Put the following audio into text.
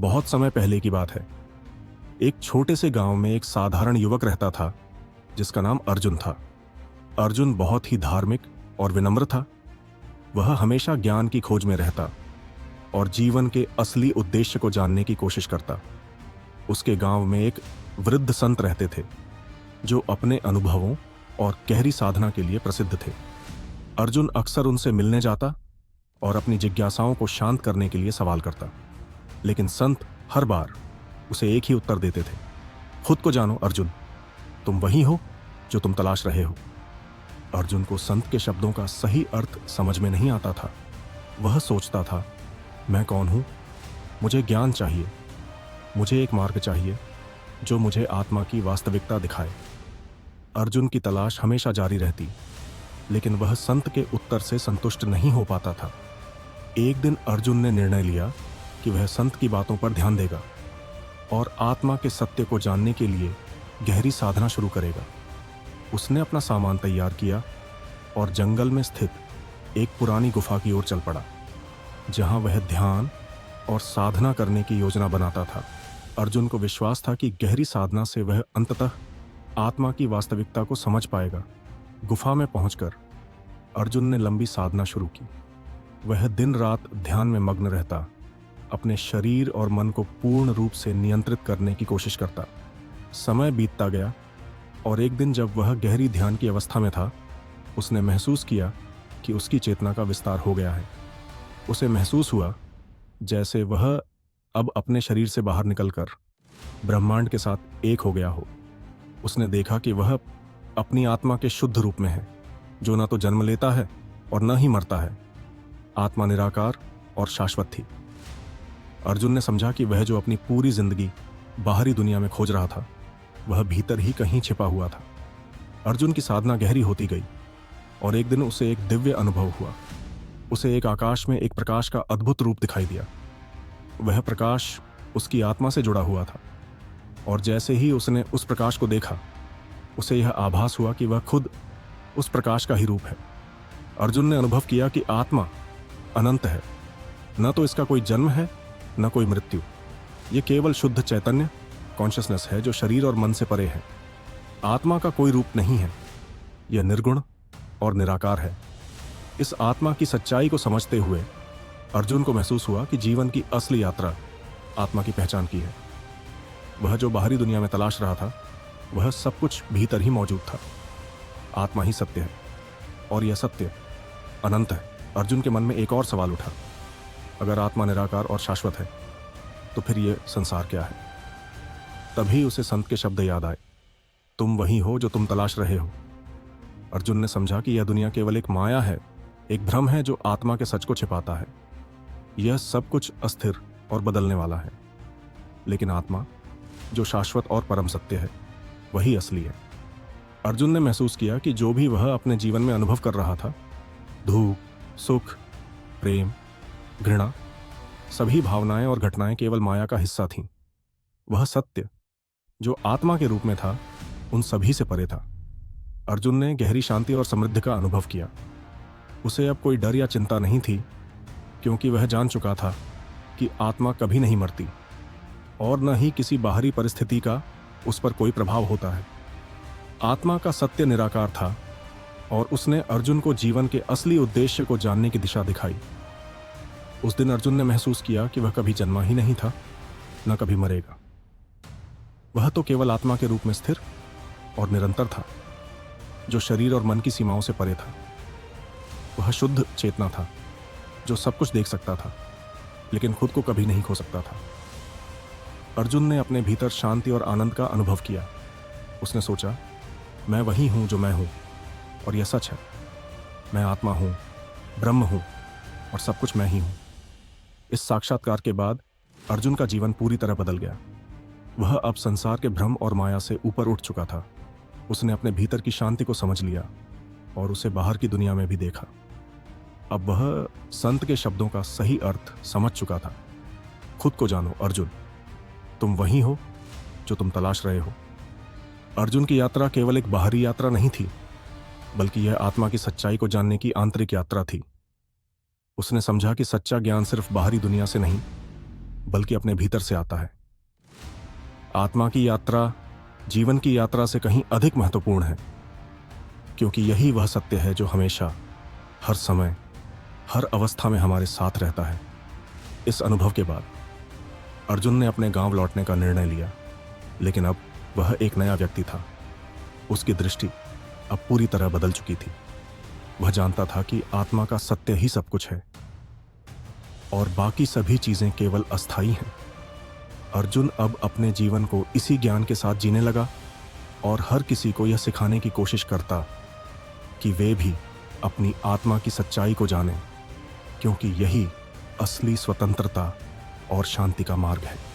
बहुत समय पहले की बात है। एक छोटे से गांव में एक साधारण युवक रहता था जिसका नाम अर्जुन था। अर्जुन बहुत ही धार्मिक और विनम्र था। वह हमेशा ज्ञान की खोज में रहता और जीवन के असली उद्देश्य को जानने की कोशिश करता। उसके गांव में एक वृद्ध संत रहते थे जो अपने अनुभवों और गहरी साधना के लिए प्रसिद्ध थे। अर्जुन अक्सर उनसे मिलने जाता और अपनी जिज्ञासाओं को शांत करने के लिए सवाल करता, लेकिन संत हर बार उसे एक ही उत्तर देते थे, खुद को जानो अर्जुन, तुम वही हो जो तुम तलाश रहे हो। अर्जुन को संत के शब्दों का सही अर्थ समझ में नहीं आता था। वह सोचता था, मैं कौन हूं? मुझे ज्ञान चाहिए, मुझे एक मार्ग चाहिए जो मुझे आत्मा की वास्तविकता दिखाए। अर्जुन की तलाश हमेशा जारी रहती, लेकिन वह संत के उत्तर से संतुष्ट नहीं हो पाता था। एक दिन अर्जुन ने निर्णय लिया कि वह संत की बातों पर ध्यान देगा और आत्मा के सत्य को जानने के लिए गहरी साधना शुरू करेगा। उसने अपना सामान तैयार किया और जंगल में स्थित एक पुरानी गुफा की ओर चल पड़ा, जहां वह ध्यान और साधना करने की योजना बनाता था। अर्जुन को विश्वास था कि गहरी साधना से वह अंततः आत्मा की वास्तविकता को समझ पाएगा। गुफा में पहुंचकर अर्जुन ने लंबी साधना शुरू की। वह दिन रात ध्यान में मग्न रहता, अपने शरीर और मन को पूर्ण रूप से नियंत्रित करने की कोशिश करता। समय बीतता गया और एक दिन जब वह गहरी ध्यान की अवस्था में था, उसने महसूस किया कि उसकी चेतना का विस्तार हो गया है। उसे महसूस हुआ जैसे वह अब अपने शरीर से बाहर निकलकर ब्रह्मांड के साथ एक हो गया हो। उसने देखा कि वह अपनी आत्मा के शुद्ध रूप में है, जो न तो जन्म लेता है और न ही मरता है। आत्मा निराकार और शाश्वत थी। अर्जुन ने समझा कि वह जो अपनी पूरी जिंदगी बाहरी दुनिया में खोज रहा था, वह भीतर ही कहीं छिपा हुआ था। अर्जुन की साधना गहरी होती गई और एक दिन उसे एक दिव्य अनुभव हुआ। उसे एक आकाश में एक प्रकाश का अद्भुत रूप दिखाई दिया। वह प्रकाश उसकी आत्मा से जुड़ा हुआ था और जैसे ही उसने उस प्रकाश को देखा, उसे यह आभास हुआ कि वह खुद उस प्रकाश का ही रूप है। अर्जुन ने अनुभव किया कि आत्मा अनंत है, न तो इसका कोई जन्म है न कोई मृत्यु। ये केवल शुद्ध चैतन्य कॉन्शियसनेस है जो शरीर और मन से परे है। आत्मा का कोई रूप नहीं है, यह निर्गुण और निराकार है। इस आत्मा की सच्चाई को समझते हुए अर्जुन को महसूस हुआ कि जीवन की असली यात्रा आत्मा की पहचान की है। वह जो बाहरी दुनिया में तलाश रहा था, वह सब कुछ भीतर ही मौजूद था। आत्मा ही सत्य है और यह सत्य अनंत है। अर्जुन के मन में एक और सवाल उठा, अगर आत्मा निराकार और शाश्वत है तो फिर यह संसार क्या है? तभी उसे संत के शब्द याद आए, तुम वही हो जो तुम तलाश रहे हो। अर्जुन ने समझा कि यह दुनिया केवल एक माया है, एक भ्रम है जो आत्मा के सच को छिपाता है। यह सब कुछ अस्थिर और बदलने वाला है, लेकिन आत्मा जो शाश्वत और परम सत्य है, वही असली है। अर्जुन ने महसूस किया कि जो भी वह अपने जीवन में अनुभव कर रहा था, धूप, सुख, प्रेम, घृणा, सभी भावनाएं और घटनाएं केवल माया का हिस्सा थीं। वह सत्य जो आत्मा के रूप में था, उन सभी से परे था। अर्जुन ने गहरी शांति और समृद्धि का अनुभव किया। उसे अब कोई डर या चिंता नहीं थी, क्योंकि वह जान चुका था कि आत्मा कभी नहीं मरती और न ही किसी बाहरी परिस्थिति का उस पर कोई प्रभाव होता है। आत्मा का सत्य निराकार था और उसने अर्जुन को जीवन के असली उद्देश्य को जानने की दिशा दिखाई। उस दिन अर्जुन ने महसूस किया कि वह कभी जन्मा ही नहीं था, न कभी मरेगा। वह तो केवल आत्मा के रूप में स्थिर और निरंतर था, जो शरीर और मन की सीमाओं से परे था। वह शुद्ध चेतना था जो सब कुछ देख सकता था, लेकिन खुद को कभी नहीं खो सकता था। अर्जुन ने अपने भीतर शांति और आनंद का अनुभव किया। उसने सोचा, मैं वही हूं जो मैं हूं, और यह सच है। मैं आत्मा हूं, ब्रह्म हूं, और सब कुछ मैं ही हूं। इस साक्षात्कार के बाद अर्जुन का जीवन पूरी तरह बदल गया। वह अब संसार के भ्रम और माया से ऊपर उठ चुका था। उसने अपने भीतर की शांति को समझ लिया और उसे बाहर की दुनिया में भी देखा। अब वह संत के शब्दों का सही अर्थ समझ चुका था। खुद को जानो अर्जुन, तुम वही हो जो तुम तलाश रहे हो। अर्जुन की यात्रा केवल एक बाहरी यात्रा नहीं थी, बल्कि यह आत्मा की सच्चाई को जानने की आंतरिक यात्रा थी। उसने समझा कि सच्चा ज्ञान सिर्फ बाहरी दुनिया से नहीं, बल्कि अपने भीतर से आता है। आत्मा की यात्रा जीवन की यात्रा से कहीं अधिक महत्वपूर्ण है, क्योंकि यही वह सत्य है जो हमेशा, हर समय, हर अवस्था में हमारे साथ रहता है। इस अनुभव के बाद अर्जुन ने अपने गांव लौटने का निर्णय लिया, लेकिन अब वह एक नया व्यक्ति था। उसकी दृष्टि अब पूरी तरह बदल चुकी थी। वह जानता था कि आत्मा का सत्य ही सब कुछ है और बाकी सभी चीजें केवल अस्थायी हैं। अर्जुन अब अपने जीवन को इसी ज्ञान के साथ जीने लगा और हर किसी को यह सिखाने की कोशिश करता कि वे भी अपनी आत्मा की सच्चाई को जानें, क्योंकि यही असली स्वतंत्रता और शांति का मार्ग है।